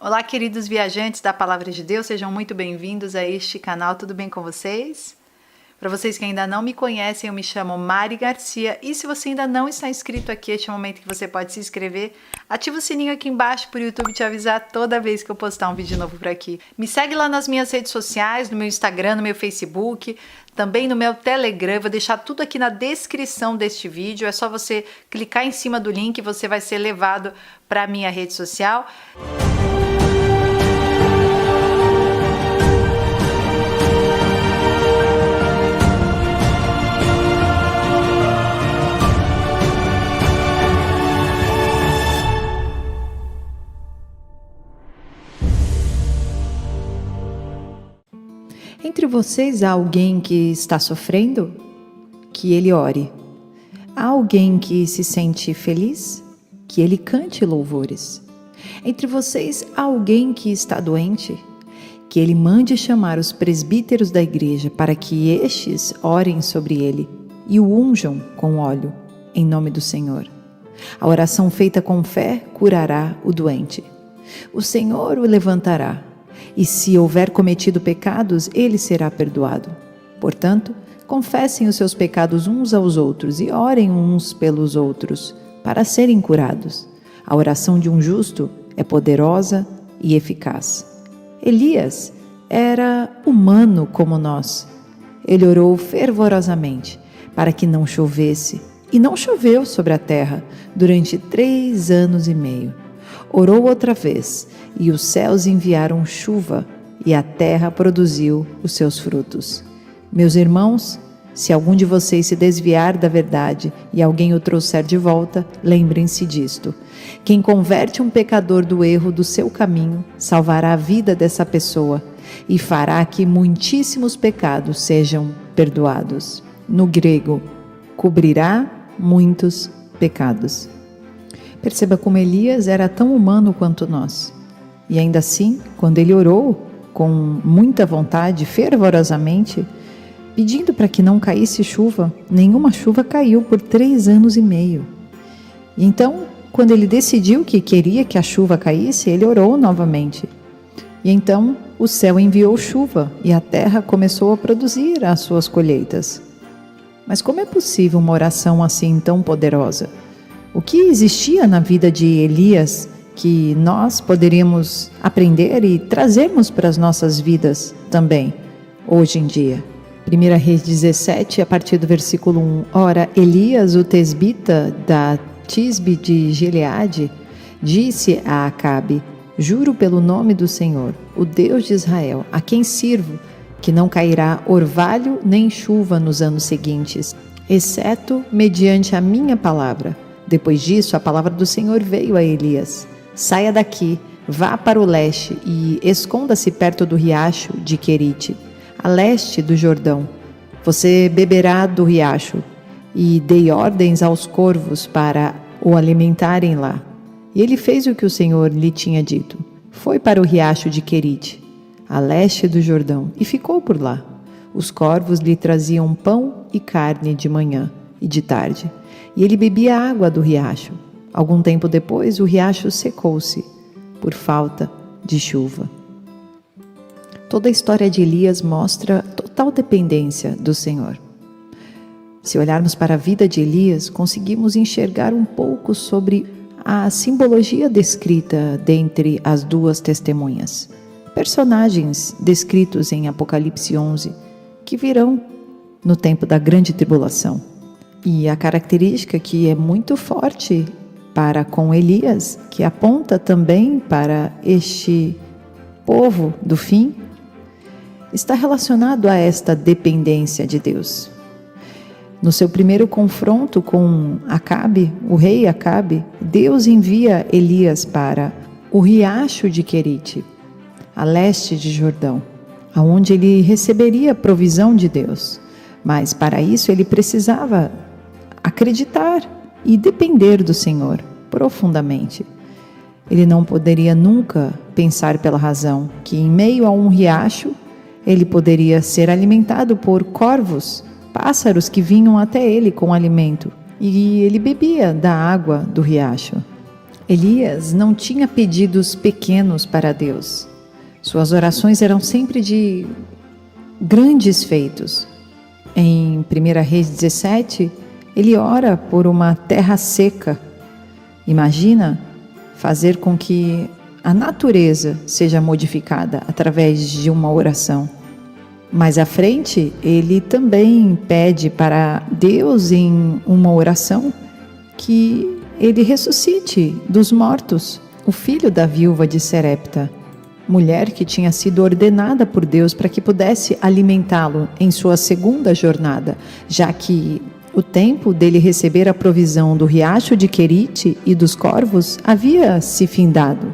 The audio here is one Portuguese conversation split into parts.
Olá, queridos viajantes da Palavra de Deus, sejam muito bem-vindos a este canal, tudo bem com vocês? Para vocês que ainda não me conhecem, eu me chamo Mari Garcia e se você ainda não está inscrito aqui, este é o momento que você pode se inscrever. Ativa o sininho aqui embaixo para o YouTube te avisar toda vez que eu postar um vídeo novo por aqui. Me segue lá nas minhas redes sociais, no meu Instagram, no meu Facebook, também no meu Telegram. Vou deixar tudo aqui na descrição deste vídeo. É só você clicar em cima do link e você vai ser levado para a minha rede social. Entre vocês há alguém que está sofrendo? Que ele ore. Há alguém que se sente feliz? Que ele cante louvores. Entre vocês há alguém que está doente? Que ele mande chamar os presbíteros da igreja para que estes orem sobre ele e o unjam com óleo, em nome do Senhor. A oração feita com fé curará o doente. O Senhor o levantará. E se houver cometido pecados, ele será perdoado. Portanto, confessem os seus pecados uns aos outros e orem uns pelos outros, para serem curados. A oração de um justo é poderosa e eficaz. Elias era humano como nós. Ele orou fervorosamente para que não chovesse, e não choveu sobre a terra durante 3 anos e meio. Orou outra vez, e os céus enviaram chuva, e a terra produziu os seus frutos. Meus irmãos, se algum de vocês se desviar da verdade e alguém o trouxer de volta, lembrem-se disto. Quem converte um pecador do erro do seu caminho, salvará a vida dessa pessoa e fará que muitíssimos pecados sejam perdoados. No grego, cobrirá muitos pecados. Perceba como Elias era tão humano quanto nós. E ainda assim, quando ele orou com muita vontade, fervorosamente, pedindo para que não caísse chuva, nenhuma chuva caiu por 3 anos e meio. E então, quando ele decidiu que queria que a chuva caísse, ele orou novamente. E então o céu enviou chuva e a terra começou a produzir as suas colheitas. Mas como é possível uma oração assim tão poderosa? O que existia na vida de Elias que nós poderíamos aprender e trazermos para as nossas vidas também, hoje em dia? 1 Reis 17, a partir do versículo 1. Ora, Elias, o tesbita da Tisbe de Gileade, disse a Acabe: juro pelo nome do Senhor, o Deus de Israel, a quem sirvo, que não cairá orvalho nem chuva nos anos seguintes, exceto mediante a minha palavra. Depois disso, a palavra do Senhor veio a Elias: saia daqui, vá para o leste e esconda-se perto do riacho de Querite, a leste do Jordão. Você beberá do riacho. E dei ordens aos corvos para o alimentarem lá. E ele fez o que o Senhor lhe tinha dito. Foi para o riacho de Querite, a leste do Jordão, e ficou por lá. Os corvos lhe traziam pão e carne de manhã e de tarde, e ele bebia água do riacho. Algum tempo depois, o riacho secou-se por falta de chuva. Toda a história de Elias mostra total dependência do Senhor. Se olharmos para a vida de Elias, conseguimos enxergar um pouco sobre a simbologia descrita dentre as duas testemunhas. Personagens descritos em Apocalipse 11, que virão no tempo da grande tribulação. E a característica que é muito forte para com Elias, que aponta também para este povo do fim, está relacionado a esta dependência de Deus. No seu primeiro confronto com Acabe, o rei Acabe, Deus envia Elias para o riacho de Querite, a leste de Jordão, aonde ele receberia a provisão de Deus. Mas para isso ele precisava acreditar e depender do Senhor profundamente. Ele não poderia nunca pensar pela razão que em meio a um riacho ele poderia ser alimentado por corvos, pássaros que vinham até ele com alimento, e ele bebia da água do riacho. Elias não tinha pedidos pequenos para Deus. Suas orações eram sempre de grandes feitos. Em 1 Reis 17, ele ora por uma terra seca. Imagina fazer com que a natureza seja modificada através de uma oração. Mais à frente, ele também pede para Deus em uma oração que ele ressuscite dos mortos o filho da viúva de Serepta, mulher que tinha sido ordenada por Deus para que pudesse alimentá-lo em sua segunda jornada, já que o tempo dele receber a provisão do riacho de Querite e dos corvos havia se findado.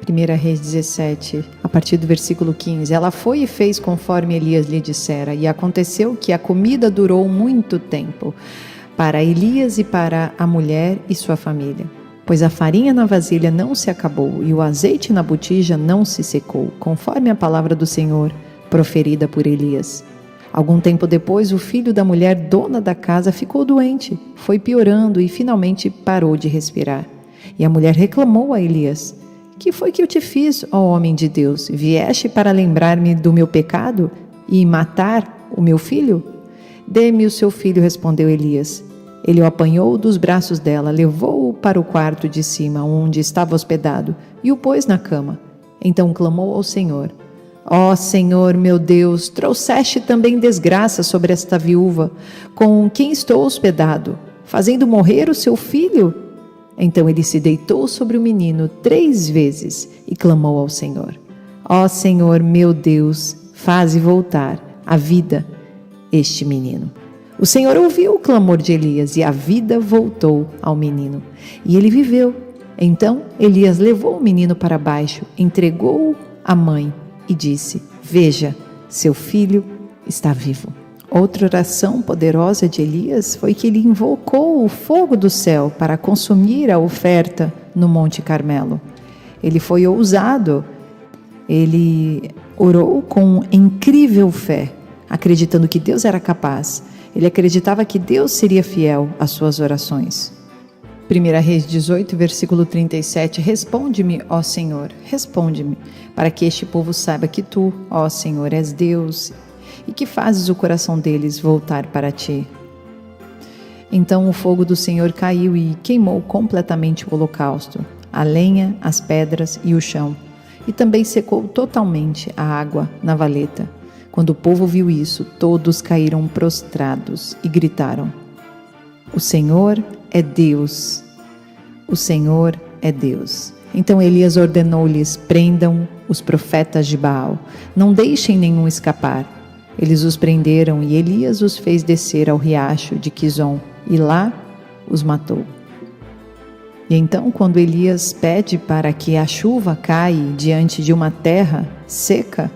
1 Reis 17, a partir do versículo 15. Ela foi e fez conforme Elias lhe dissera, e aconteceu que a comida durou muito tempo para Elias e para a mulher e sua família, pois a farinha na vasilha não se acabou e o azeite na botija não se secou, conforme a palavra do Senhor proferida por Elias. Algum tempo depois, o filho da mulher dona da casa ficou doente, foi piorando e finalmente parou de respirar. E a mulher reclamou a Elias: que foi que eu te fiz, ó homem de Deus? Vieste para lembrar-me do meu pecado e matar o meu filho? Dê-me o seu filho, respondeu Elias. Ele o apanhou dos braços dela, levou-o para o quarto de cima, onde estava hospedado, e o pôs na cama. Então clamou ao Senhor: ó Senhor, meu Deus, trouxeste também desgraça sobre esta viúva, com quem estou hospedado, fazendo morrer o seu filho? Então ele se deitou sobre o menino 3 vezes e clamou ao Senhor: ó Senhor, meu Deus, faze voltar à vida este menino. O Senhor ouviu o clamor de Elias e a vida voltou ao menino. E ele viveu. Então Elias levou o menino para baixo, entregou-o à mãe e disse: veja, seu filho está vivo. Outra oração poderosa de Elias foi que ele invocou o fogo do céu para consumir a oferta no Monte Carmelo. Ele foi ousado, ele orou com incrível fé, acreditando que Deus era capaz. Ele acreditava que Deus seria fiel às suas orações. 1 Reis 18, versículo 37, responde-me, ó Senhor, responde-me, para que este povo saiba que tu, ó Senhor, és Deus e que fazes o coração deles voltar para ti. Então o fogo do Senhor caiu e queimou completamente o holocausto, a lenha, as pedras e o chão, e também secou totalmente a água na valeta. Quando o povo viu isso, todos caíram prostrados e gritaram: o Senhor é Deus, o Senhor é Deus. Então Elias ordenou-lhes: prendam os profetas de Baal, não deixem nenhum escapar. Eles os prenderam e Elias os fez descer ao riacho de Quizon e lá os matou. E então, quando Elias pede para que a chuva caia diante de uma terra seca,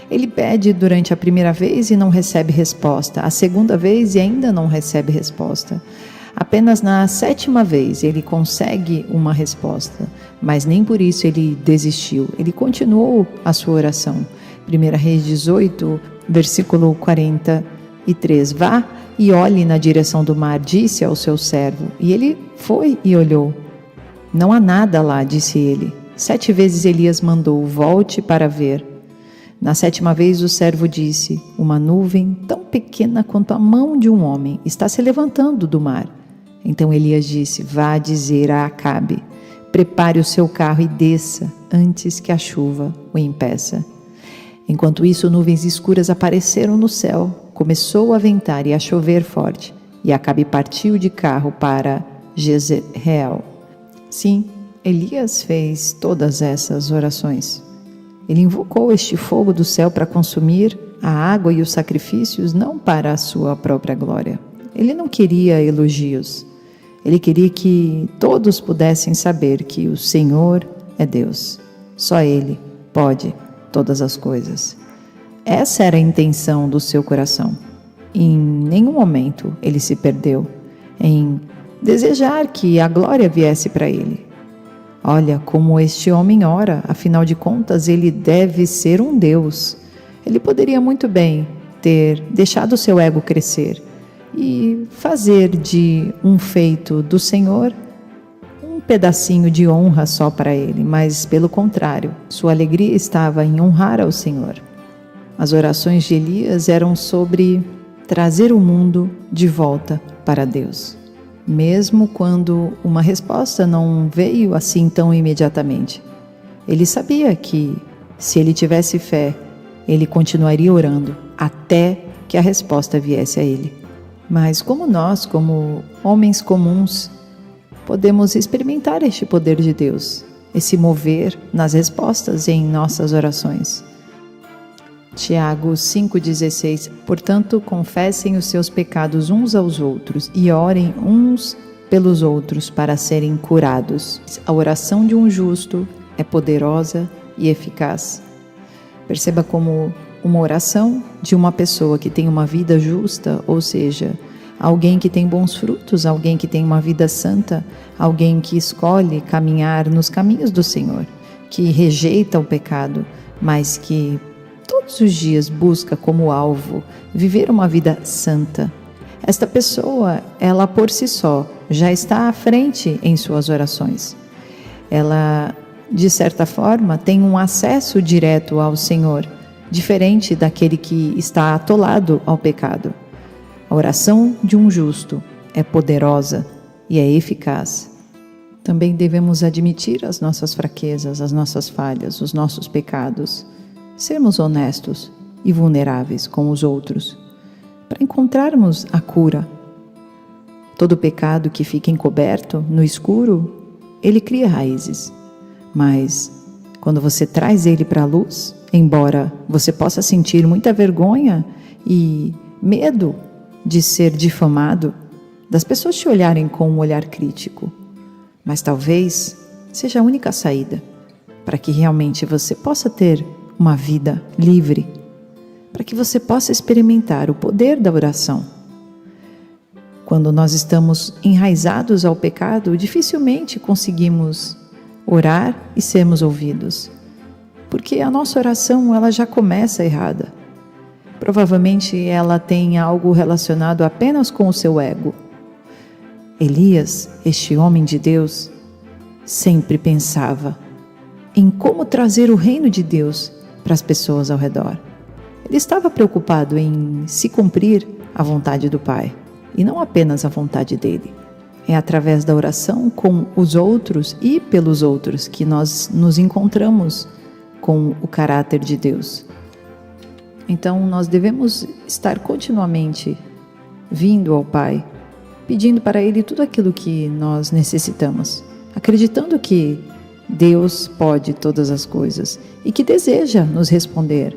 ele pede durante a primeira vez e não recebe resposta, a segunda vez e ainda não recebe resposta. Apenas na 7ª vez ele consegue uma resposta, mas nem por isso ele desistiu, ele continuou a sua oração. 1 Reis 18, versículo 43, vá e olhe na direção do mar, disse ao seu servo, e ele foi e olhou. Não há nada lá, disse ele. 7 vezes Elias mandou, volte para ver. Na 7ª vez o servo disse, uma nuvem tão pequena quanto a mão de um homem está se levantando do mar. Então Elias disse, vá dizer a Acabe, prepare o seu carro e desça antes que a chuva o impeça. Enquanto isso, nuvens escuras apareceram no céu, começou a ventar e a chover forte, e Acabe partiu de carro para Jezreel. Sim, Elias fez todas essas orações. Ele invocou este fogo do céu para consumir a água e os sacrifícios, não para a sua própria glória. Ele não queria elogios. Ele queria que todos pudessem saber que o Senhor é Deus. Só Ele pode todas as coisas. Essa era a intenção do seu coração. Em nenhum momento ele se perdeu em desejar que a glória viesse para ele. Olha como este homem ora, afinal de contas ele deve ser um Deus. Ele poderia muito bem ter deixado o seu ego crescer e fazer de um feito do Senhor um pedacinho de honra só para ele, mas pelo contrário, sua alegria estava em honrar ao Senhor. As orações de Elias eram sobre trazer o mundo de volta para Deus, mesmo quando uma resposta não veio assim tão imediatamente. Ele sabia que, se ele tivesse fé, ele continuaria orando até que a resposta viesse a ele. Mas como nós, como homens comuns, podemos experimentar este poder de Deus, esse mover nas respostas em nossas orações. Tiago 5,16. Portanto, confessem os seus pecados uns aos outros e orem uns pelos outros para serem curados. A oração de um justo é poderosa e eficaz. Perceba como uma oração de uma pessoa que tem uma vida justa, ou seja, alguém que tem bons frutos, alguém que tem uma vida santa, alguém que escolhe caminhar nos caminhos do Senhor, que rejeita o pecado, mas que todos os dias busca como alvo viver uma vida santa. Esta pessoa, ela por si só, já está à frente em suas orações. Ela, de certa forma, tem um acesso direto ao Senhor, diferente daquele que está atolado ao pecado. A oração de um justo é poderosa e é eficaz. Também devemos admitir as nossas fraquezas, as nossas falhas, os nossos pecados. Sermos honestos e vulneráveis com os outros, para encontrarmos a cura. Todo pecado que fica encoberto, no escuro, ele cria raízes. Mas, quando você traz ele para a luz, embora você possa sentir muita vergonha e medo de ser difamado, das pessoas te olharem com um olhar crítico, mas talvez seja a única saída para que realmente você possa ter uma vida livre, para que você possa experimentar o poder da oração. Quando nós estamos enraizados ao pecado, dificilmente conseguimos orar e sermos ouvidos, porque a nossa oração ela já começa errada. Provavelmente ela tem algo relacionado apenas com o seu ego. Elias, este homem de Deus, sempre pensava em como trazer o reino de Deus para as pessoas ao redor. Ele estava preocupado em se cumprir a vontade do Pai, e não apenas a vontade dele. É através da oração com os outros e pelos outros que nós nos encontramos com o caráter de Deus. Então nós devemos estar continuamente vindo ao Pai, pedindo para Ele tudo aquilo que nós necessitamos, acreditando que Deus pode todas as coisas e que deseja nos responder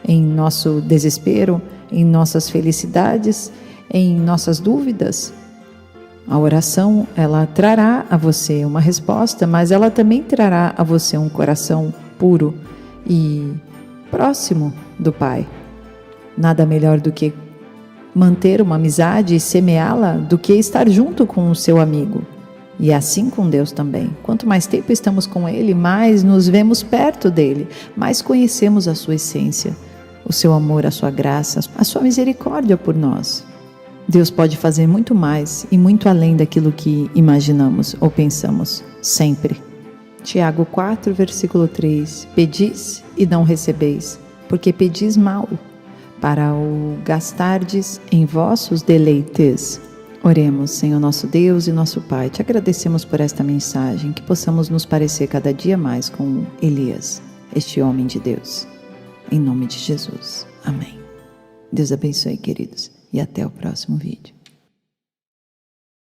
em nosso desespero, em nossas felicidades, em nossas dúvidas. A oração, ela trará a você uma resposta, mas ela também trará a você um coração puro e próximo do Pai. Nada melhor do que manter uma amizade e semeá-la do que estar junto com o seu amigo. E é assim com Deus também. Quanto mais tempo estamos com Ele, mais nos vemos perto dEle, mais conhecemos a sua essência, o seu amor, a sua graça, a sua misericórdia por nós. Deus pode fazer muito mais e muito além daquilo que imaginamos ou pensamos, sempre. Tiago 4, versículo 3. Pedis e não recebeis, porque pedis mal, para o gastardes em vossos deleites. Oremos, Senhor nosso Deus e nosso Pai, te agradecemos por esta mensagem, que possamos nos parecer cada dia mais com Elias, este homem de Deus. Em nome de Jesus. Amém. Deus abençoe, queridos, e até o próximo vídeo.